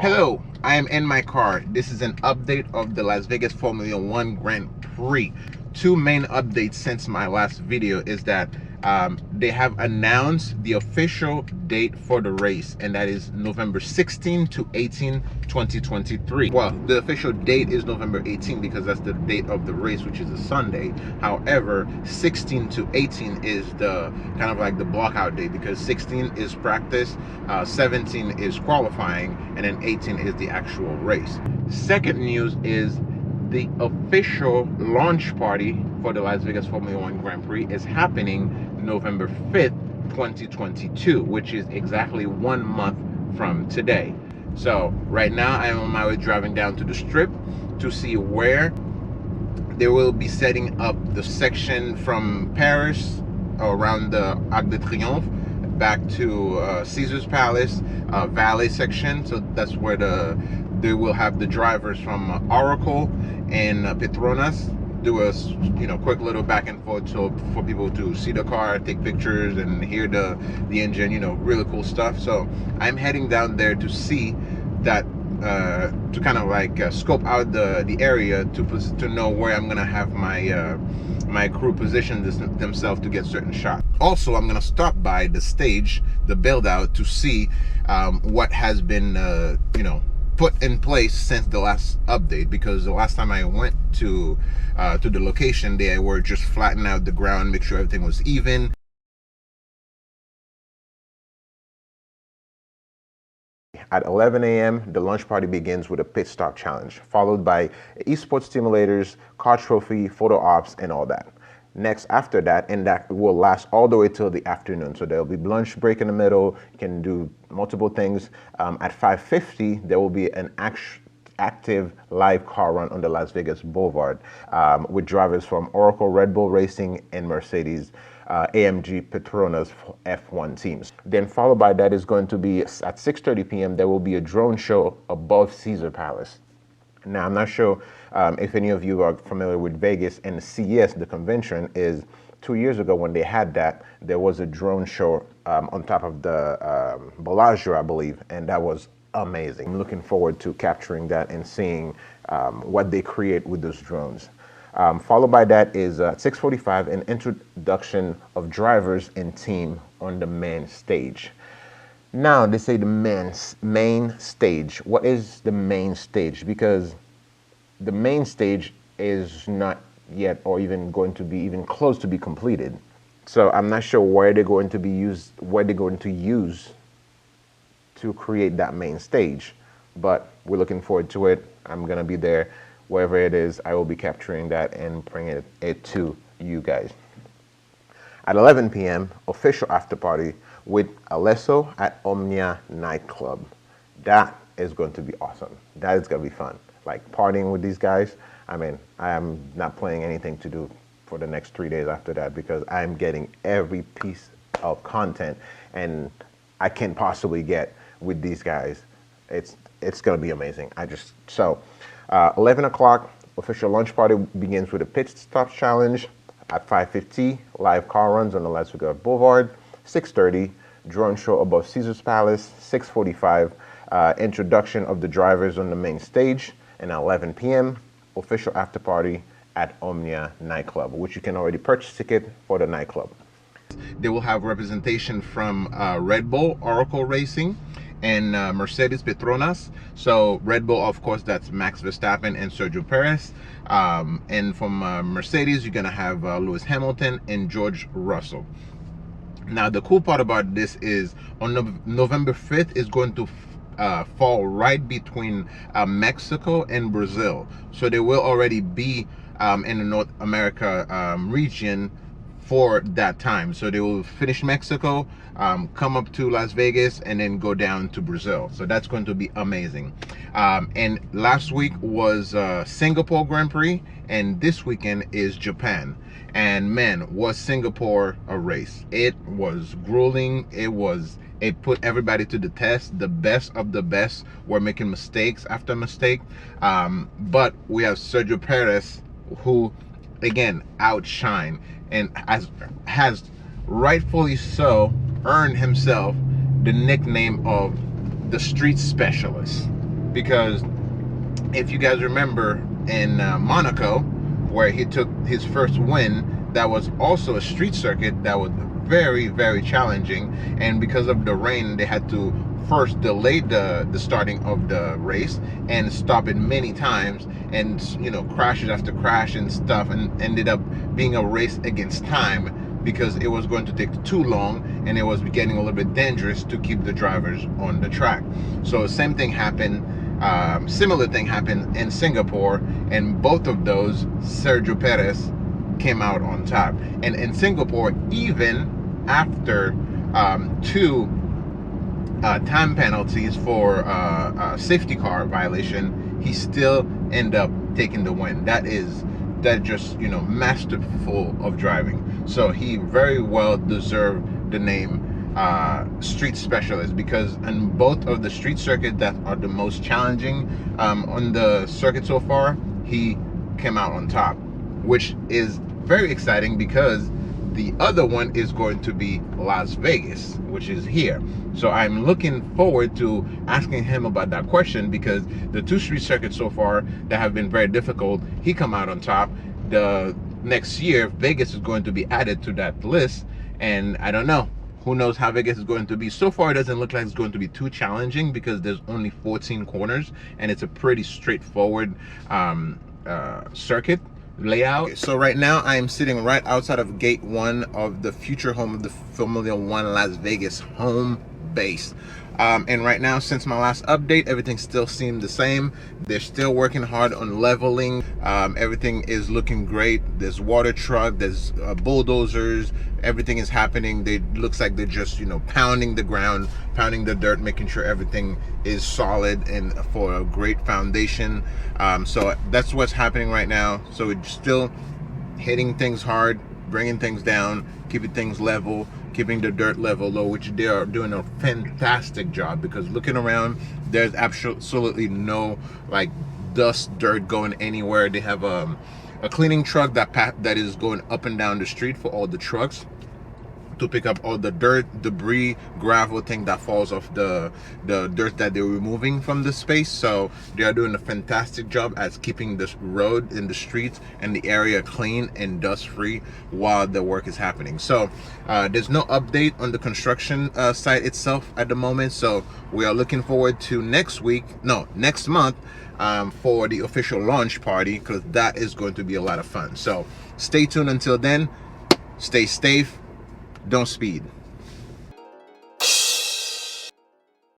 Hello, I am in my car. This is an update of the Las Vegas Formula One Grand Prix. Two main updates since my last video is that they have announced the official date for the race, and that is November 16 to 18, 2023. Well, the official date is November 18 because that's the date of the race, which is a Sunday. However, 16 to 18 is the kind of like the blockout date, because 16 is practice, 17 is qualifying, and then 18 is the actual race. Second news is the official launch party for the Las Vegas Formula One Grand Prix is happening November 5th, 2022, which is exactly 1 month from today. So right now I am on my way driving down to the strip to see where they will be setting up the section from Paris around the Arc de Triomphe back to Caesar's Palace Valet section. So that's where they will have the drivers from Oracle and Petronas do a quick little back and forth, so for people to see the car, take pictures, and hear the engine, really cool stuff. So I'm heading down there to see that, to kind of like scope out the area to know where I'm gonna have my crew position themselves to get certain shots. Also, I'm gonna stop by the stage, the build out, to see what has been put in place since the last update, because the last time I went to the location, they were just flattening out the ground, make sure everything was even. At 11 a.m., the launch party begins with a pit stop challenge, followed by esports simulators, car trophy, photo ops, and all that. Next, after that, and that will last all the way till the afternoon. So there'll be lunch break in the middle. You can do multiple things. At 5:50, there will be an active live car run on the Las Vegas Boulevard with drivers from Oracle Red Bull Racing and Mercedes AMG Petronas F1 teams. Then followed by that is going to be at 6:30 p.m. there will be a drone show above Caesar Palace. Now, I'm not sure if any of you are familiar with Vegas, and the CES, the convention, is 2 years ago when they had that, there was a drone show on top of the Bellagio, I believe, and that was amazing. I'm looking forward to capturing that and seeing what they create with those drones. Followed by that is 6:45, an introduction of drivers and team on the main stage. Now, they say the main stage. What is the main stage? Because the main stage is not yet, or even going to be even close to be completed. So I'm not sure where they're going to use to create that main stage. But we're looking forward to it. I'm gonna be there. Wherever it is, I will be capturing that and bringing it to you guys. At 11 p.m., official after party with Alesso at Omnia nightclub. That is going to be awesome. That is going to be fun. Like partying with these guys. I mean, I am not planning anything to do for the next 3 days after that, because I'm getting every piece of content and I can't possibly get with these guys. It's going to be amazing. 11 o'clock, official lunch party begins with a pit stop challenge. At 5:50, live car runs on the Las Vegas Boulevard. 6:30, drone show above Caesar's Palace. 6:45, introduction of the drivers on the main stage. And at 11 p.m., official after party at Omnia nightclub, which you can already purchase ticket for the nightclub. They will have representation from Red Bull, Oracle Racing, and Mercedes Petronas. So Red Bull, of course, that's Max Verstappen and Sergio Perez. And from Mercedes, you're gonna have Lewis Hamilton and George Russell. Now, the cool part about this is on November 5th is going to fall right between Mexico and Brazil. So they will already be in the North America region for that time. So they will finish Mexico, come up to Las Vegas, and then go down to Brazil. So that's going to be amazing. And last week was Singapore Grand Prix, and this weekend is Japan. And man, was Singapore a race. It was grueling. It put everybody to the test. The best of the best were making mistakes after mistake. But we have Sergio Perez, who again outshine and has rightfully so earned himself the nickname of the street specialist. because if you guys remember in Monaco, where he took his first win, that was also a street circuit that was very, very challenging, and because of the rain, they had to first delay the starting of the race and stop it many times, and crashes after crash and stuff, and ended up being a race against time because it was going to take too long and it was getting a little bit dangerous to keep the drivers on the track. So same thing happened, similar thing happened in Singapore, and both of those Sergio Perez came out on top. And in Singapore, even after 2 time penalties for safety car violation, he still ended up taking the win. That just masterful of driving. So he very well deserved the name street specialist, because in both of the street circuits that are the most challenging on the circuit so far, he came out on top, which is very exciting because the other one is going to be Las Vegas, which is here. So I'm looking forward to asking him about that question, because the 2 street circuits so far that have been very difficult, he come out on top. The next year, Vegas is going to be added to that list, and I don't know. Who knows how Vegas is going to be. So far, it doesn't look like it's going to be too challenging because there's only 14 corners, and it's a pretty straightforward circuit layout. Okay, so right now I am sitting right outside of gate 1 of the future home of the Formula 1 Las Vegas home base. And right now, since my last update, everything still seemed the same. They're still working hard on leveling. Everything is looking great. There's water truck, there's bulldozers, everything is happening. Looks like they're just pounding the ground, pounding the dirt, making sure everything is solid and for a great foundation. So that's what's happening right now. So it's still hitting things hard, bringing things down, keeping things level, keeping the dirt level low, which they are doing a fantastic job, because looking around, there's absolutely no dust, dirt going anywhere. They have a cleaning truck that is going up and down the street for all the trucks to pick up all the dirt, debris, gravel thing that falls off the dirt that they're removing from the space. So they are doing a fantastic job at keeping the road and the streets and the area clean and dust free while the work is happening. So there's no update on the construction site itself at the moment, so we are looking forward to next month for the official launch party, because that is going to be a lot of fun. So stay tuned until then. Stay safe, don't speed.